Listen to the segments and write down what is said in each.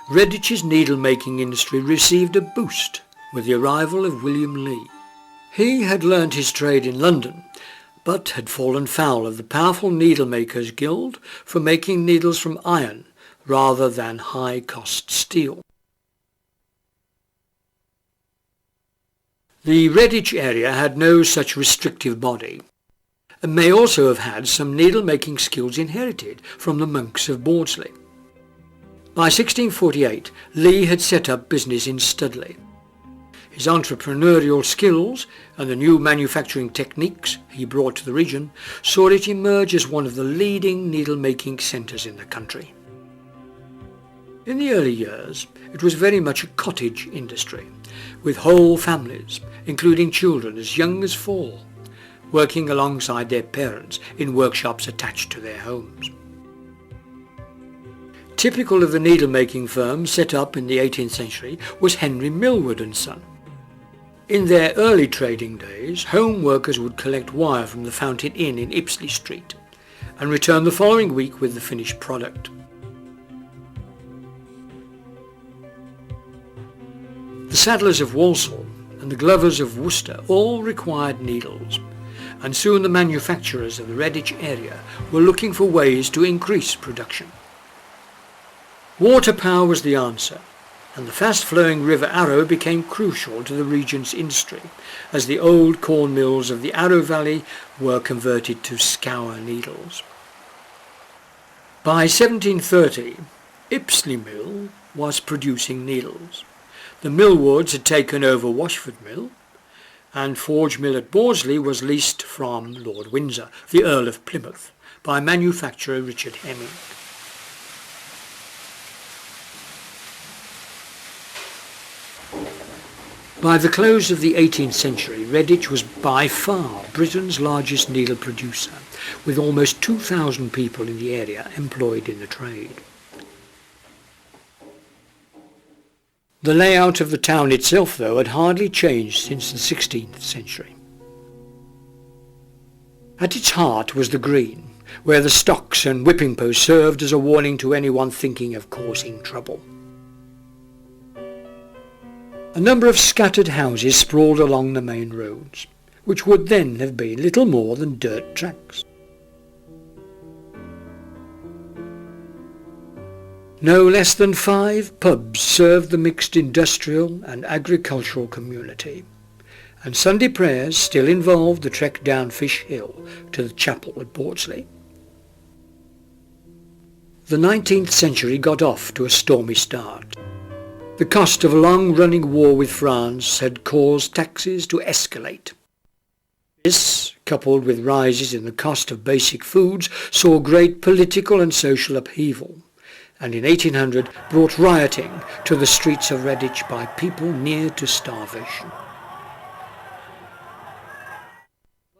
Redditch's needle-making industry received a boost with the arrival of William Lee. He had learnt his trade in London, but had fallen foul of the powerful Needlemakers' Guild for making needles from iron rather than high-cost steel. The Redditch area had no such restrictive body, and may also have had some needle-making skills inherited from the monks of Bordesley. By 1648, Lee had set up business in Studley. His entrepreneurial skills and the new manufacturing techniques he brought to the region saw it emerge as one of the leading needle-making centres in the country. In the early years, it was very much a cottage industry, with whole families, including children as young as 4, working alongside their parents in workshops attached to their homes. Typical of the needle-making firm set up in the 18th century was Henry Millward and Son. In their early trading days, home workers would collect wire from the Fountain Inn in Ipsley Street and return the following week with the finished product. The saddlers of Walsall and the glovers of Worcester all required needles, and soon the manufacturers of the Redditch area were looking for ways to increase production. Water power was the answer, and the fast-flowing River Arrow became crucial to the region's industry, as the old corn mills of the Arrow Valley were converted to scour needles. By 1730, Ipsley Mill was producing needles. The Millwards had taken over Washford Mill, and Forge Mill at Bordesley was leased from Lord Windsor, the Earl of Plymouth, by manufacturer Richard Hemming. By the close of the 18th century, Redditch was by far Britain's largest needle producer, with almost 2,000 people in the area employed in the trade. The layout of the town itself, though, had hardly changed since the 16th century. At its heart was the green, where the stocks and whipping posts served as a warning to anyone thinking of causing trouble. A number of scattered houses sprawled along the main roads, which would then have been little more than dirt tracks. No less than 5 pubs served the mixed industrial and agricultural community, and Sunday prayers still involved the trek down Fish Hill to the chapel at Bordesley. The 19th century got off to a stormy start. The cost of a long-running war with France had caused taxes to escalate. This, coupled with rises in the cost of basic foods, saw great political and social upheaval, and in 1800 brought rioting to the streets of Redditch by people near to starvation.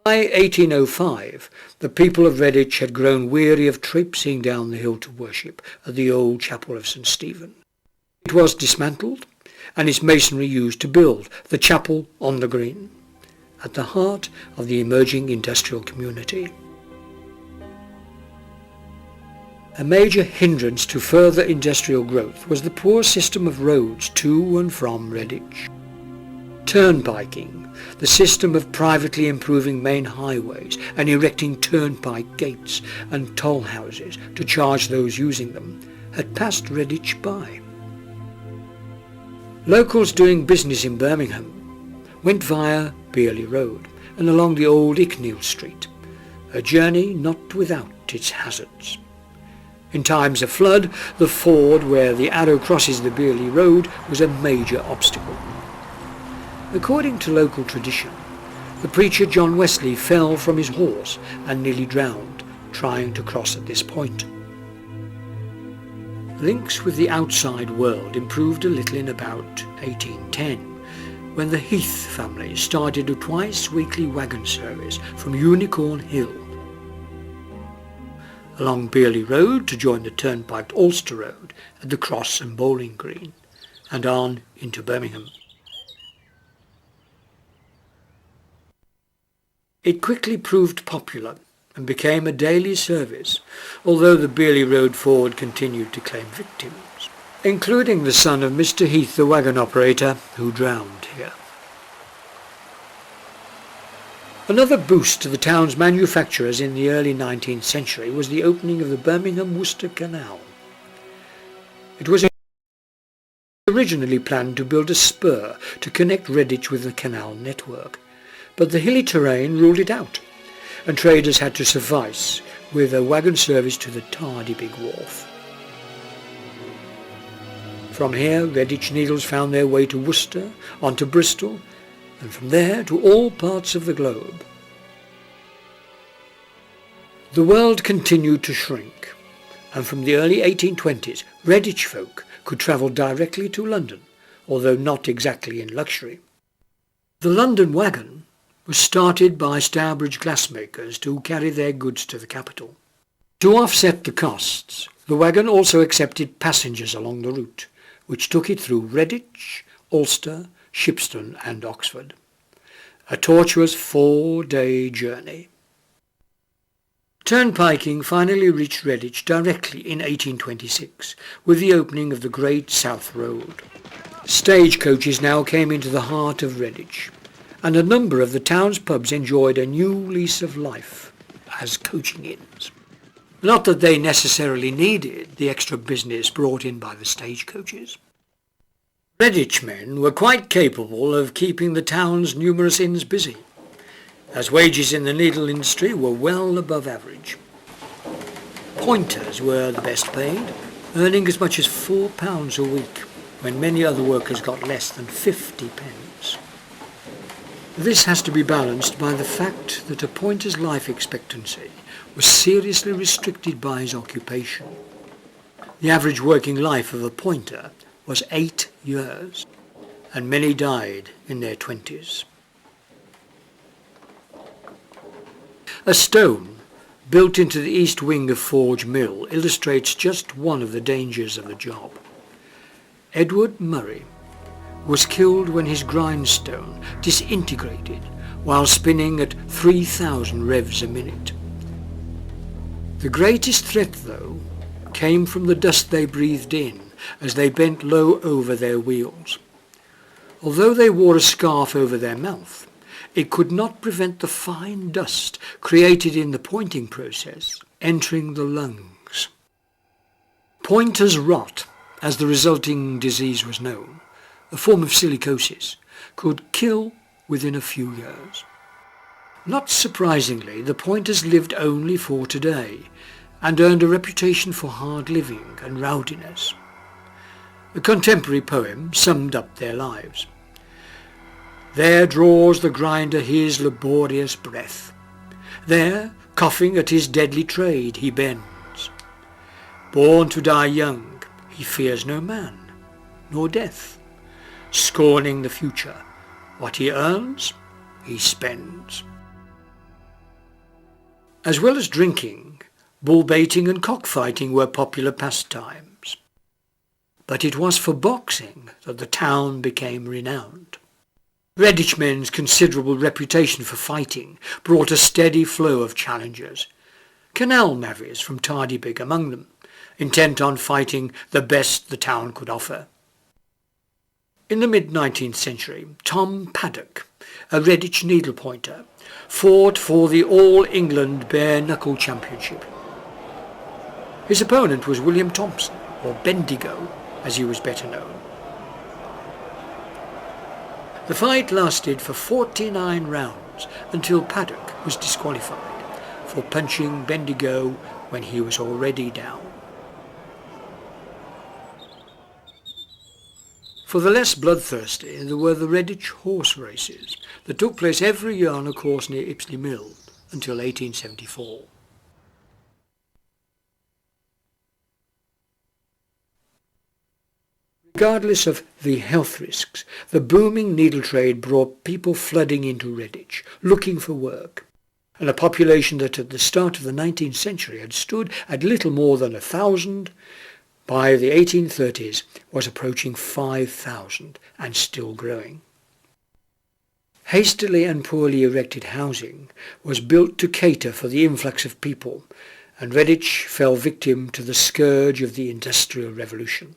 By 1805, the people of Redditch had grown weary of traipsing down the hill to worship at the old chapel of St. Stephen. It was dismantled and its masonry used to build the chapel on the green, at the heart of the emerging industrial community. A major hindrance to further industrial growth was the poor system of roads to and from Redditch. Turnpiking, the system of privately improving main highways and erecting turnpike gates and toll houses to charge those using them, had passed Redditch by. Locals doing business in Birmingham went via Bearley Road and along the old Icknield Street, a journey not without its hazards. In times of flood, the ford where the Arrow crosses the Bearley Road was a major obstacle. According to local tradition, the preacher John Wesley fell from his horse and nearly drowned trying to cross at this point. Links with the outside world improved a little in about 1810, when the Heath family started a twice-weekly wagon service from Unicorn Hill along Bearley Road to join the turnpiked Ulster Road at the Cross and Bowling Green, and on into Birmingham. It quickly proved popular and became a daily service, although the Bearley Road ford continued to claim victims. including the son of Mr. Heath, the wagon operator, who drowned here. Another boost to the town's manufacturers in the early 19th century was the opening of the Birmingham-Worcester Canal. It was originally planned to build a spur to connect Redditch with the canal network, but the hilly terrain ruled it out, and traders had to suffice with a wagon service to the Tardybig Wharf. From here, Redditch needles found their way to Worcester, on to Bristol, and from there to all parts of the globe. The world continued to shrink, and from the early 1820s, Redditch folk could travel directly to London, although not exactly in luxury. The London wagon was started by Stourbridge glassmakers to carry their goods to the capital. To offset the costs, the wagon also accepted passengers along the route, which took it through Redditch, Ulster, Shipston and Oxford. A tortuous 4-day journey. Turnpiking finally reached Redditch directly in 1826 with the opening of the Great South Road. Stagecoaches now came into the heart of Redditch, and a number of the town's pubs enjoyed a new lease of life as coaching inns. Not that they necessarily needed the extra business brought in by the stagecoaches. Redditch men were quite capable of keeping the town's numerous inns busy, as wages in the needle industry were well above average. Pointers were the best paid, earning as much as £4 a week, when many other workers got less than 50 pence. This has to be balanced by the fact that a pointer's life expectancy was seriously restricted by his occupation. The average working life of a pointer was 8 years, and many died in their 20s. A stone built into the east wing of Forge Mill illustrates just one of the dangers of the job. Edward Murray was killed when his grindstone disintegrated while spinning at 3,000 revs a minute. The greatest threat, though, came from the dust they breathed in as they bent low over their wheels. Although they wore a scarf over their mouth, it could not prevent the fine dust created in the pointing process entering the lungs. Pointer's rot, as the resulting disease was known, a form of silicosis, could kill within a few years. Not surprisingly, the pointers lived only for today and earned a reputation for hard living and rowdiness. A contemporary poem summed up their lives. There draws the grinder his laborious breath. There, coughing at his deadly trade, he bends. Born to die young, he fears no man, nor death. Scorning the future, what he earns, he spends. As well as drinking, bull-baiting and cockfighting were popular pastimes. But it was for boxing that the town became renowned. Redditch men's considerable reputation for fighting brought a steady flow of challengers, canal navvies from Tardybig among them, intent on fighting the best the town could offer. In the mid-19th century, Tom Paddock, a Redditch needlepointer, fought for the All-England Bare-Knuckle Championship. His opponent was William Thompson, or Bendigo, as he was better known. The fight lasted for 49 rounds until Paddock was disqualified for punching Bendigo when he was already down. For the less bloodthirsty, there were the Redditch horse races that took place every year on a course near Ipsley Mill until 1874. Regardless of the health risks, the booming needle trade brought people flooding into Redditch, looking for work, and a population that at the start of the 19th century had stood at little more than 1,000, by the 1830s was approaching 5,000 and still growing. Hastily and poorly erected housing was built to cater for the influx of people, and Redditch fell victim to the scourge of the Industrial Revolution.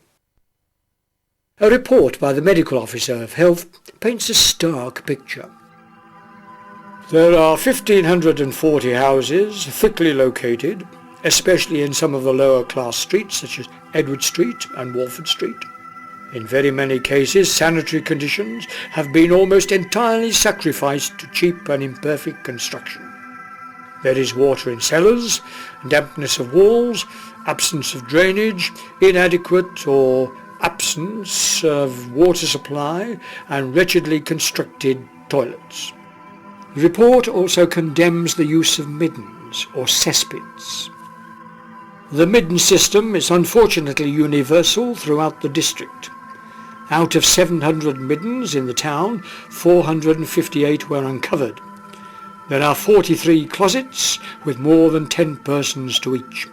A report by the medical officer of health paints a stark picture. There are 1,540 houses thickly located, especially in some of the lower class streets such as Edward Street and Walford Street. In very many cases, sanitary conditions have been almost entirely sacrificed to cheap and imperfect construction. There is water in cellars, dampness of walls, absence of drainage, inadequate or absence of water supply, and wretchedly constructed toilets. The report also condemns the use of middens or cesspits. The midden system is unfortunately universal throughout the district. Out of 700 middens in the town, 458 were uncovered. There are 43 closets with more than 10 persons to each.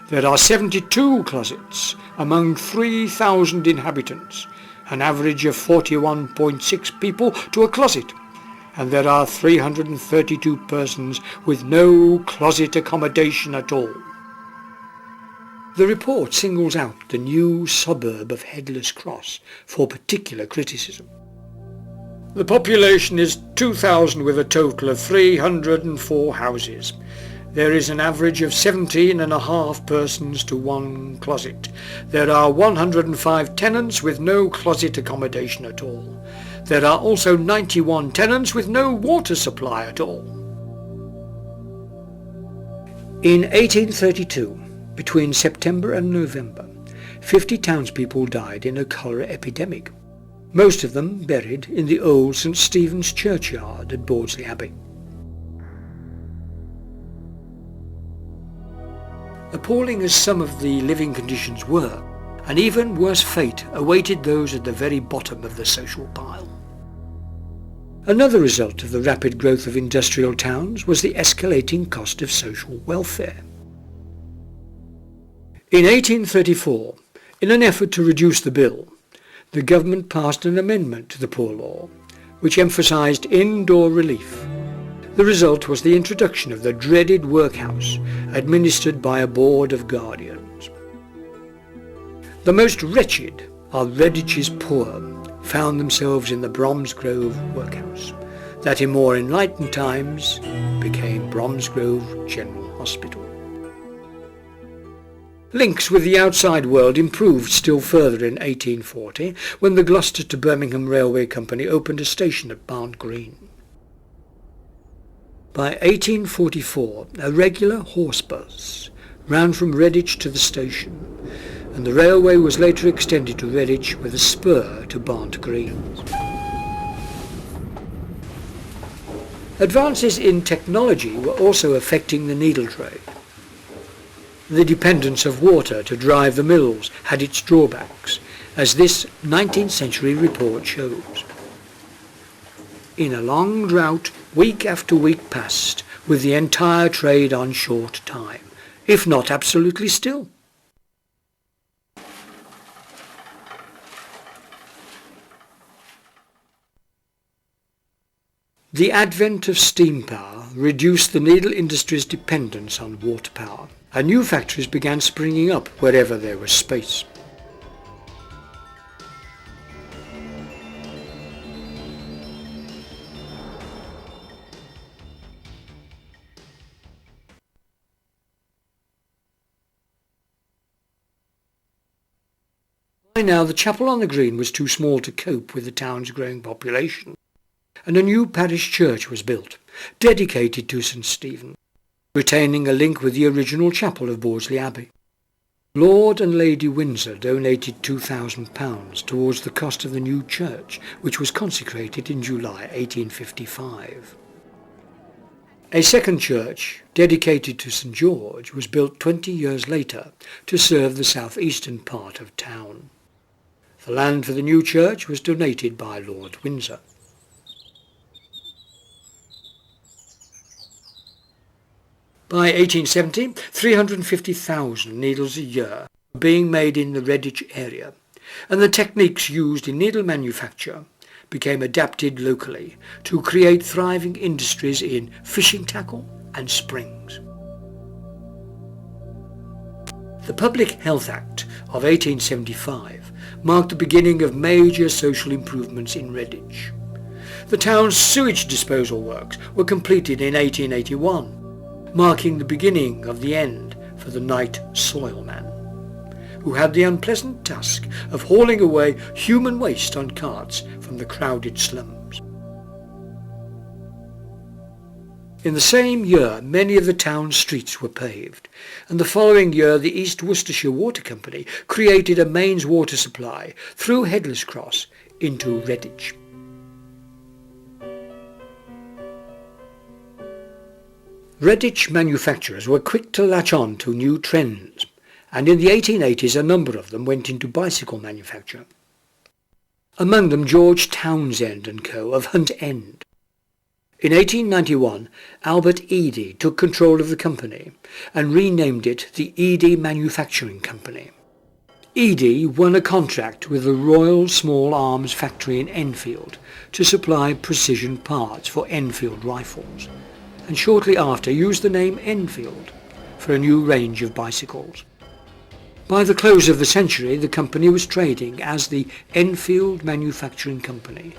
There are 72 closets among 3,000 inhabitants, an average of 41.6 people to a closet, and there are 332 persons with no closet accommodation at all. The report singles out the new suburb of Headless Cross for particular criticism. The population is 2,000 with a total of 304 houses. There is an average of 17.5 persons to one closet. There are 105 tenants with no closet accommodation at all. There are also 91 tenants with no water supply at all. In 1832, between September and November, 50 townspeople died in a cholera epidemic, most of them buried in the old St. Stephen's churchyard at Bordesley Abbey. Appalling as some of the living conditions were, an even worse fate awaited those at the very bottom of the social pile. Another result of the rapid growth of industrial towns was the escalating cost of social welfare. In 1834, in an effort to reduce the bill, the government passed an amendment to the Poor Law, which emphasised indoor relief. The result was the introduction of the dreaded workhouse, administered by a board of guardians. The most wretched of Redditch's poor found themselves in the Bromsgrove workhouse, that in more enlightened times became Bromsgrove General Hospital. Links with the outside world improved still further in 1840, when the Gloucester to Birmingham Railway Company opened a station at Barnt Green. By 1844, a regular horse bus ran from Redditch to the station, and the railway was later extended to Redditch with a spur to Barnt Green. Advances in technology were also affecting the needle trade. The dependence of water to drive the mills had its drawbacks, as this 19th century report shows. In a long drought, week after week passed, with the entire trade on short time, if not absolutely still. The advent of steam power reduced the needle industry's dependence on water power, and new factories began springing up wherever there was space. By now the chapel on the green was too small to cope with the town's growing population, and a new parish church was built, dedicated to St. Stephen, retaining a link with the original chapel of Bordesley Abbey. Lord and Lady Windsor donated £2,000 towards the cost of the new church, which was consecrated in July 1855. A second church, dedicated to St. George, was built 20 years later to serve the southeastern part of town. The land for the new church was donated by Lord Windsor. By 1870, 350,000 needles a year were being made in the Redditch area, and the techniques used in needle manufacture became adapted locally to create thriving industries in fishing tackle and springs. The Public Health Act of 1875 marked the beginning of major social improvements in Redditch. The town's sewage disposal works were completed in 1881, marking the beginning of the end for the night soilman, who had the unpleasant task of hauling away human waste on carts from the crowded slums. In the same year, many of the town's streets were paved, and the following year the East Worcestershire Water Company created a mains water supply through Headless Cross into Redditch. Redditch manufacturers were quick to latch on to new trends, and in the 1880s a number of them went into bicycle manufacture. Among them George Townsend and Co. of Hunt End. In 1891, Albert Eadie took control of the company and renamed it the Eadie Manufacturing Company. Eadie won a contract with the Royal Small Arms Factory in Enfield to supply precision parts for Enfield rifles, and shortly after used the name Enfield for a new range of bicycles. By the close of the century, the company was trading as the Enfield Manufacturing Company,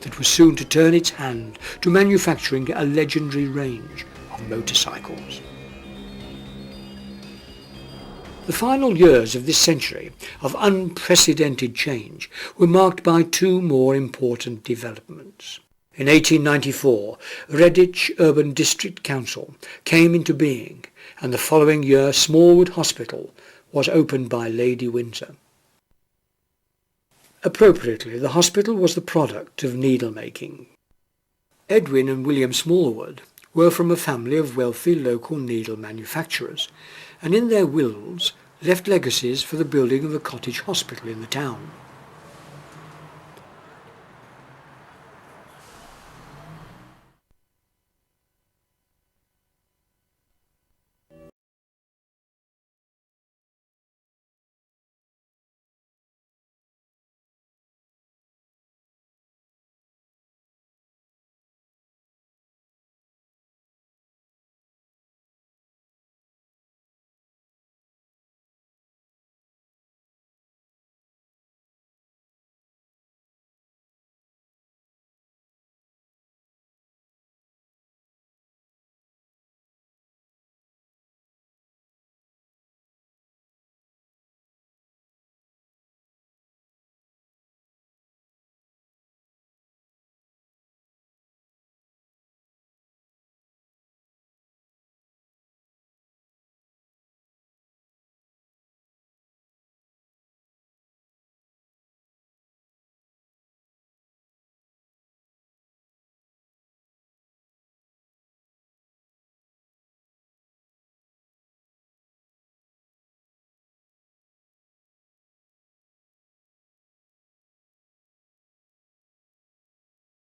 that was soon to turn its hand to manufacturing a legendary range of motorcycles. The final years of this century of unprecedented change were marked by two more important developments. In 1894, Redditch Urban District Council came into being, and the following year Smallwood Hospital was opened by Lady Windsor. Appropriately, the hospital was the product of needle-making. Edwin and William Smallwood were from a family of wealthy local needle manufacturers, and in their wills left legacies for the building of a cottage hospital in the town.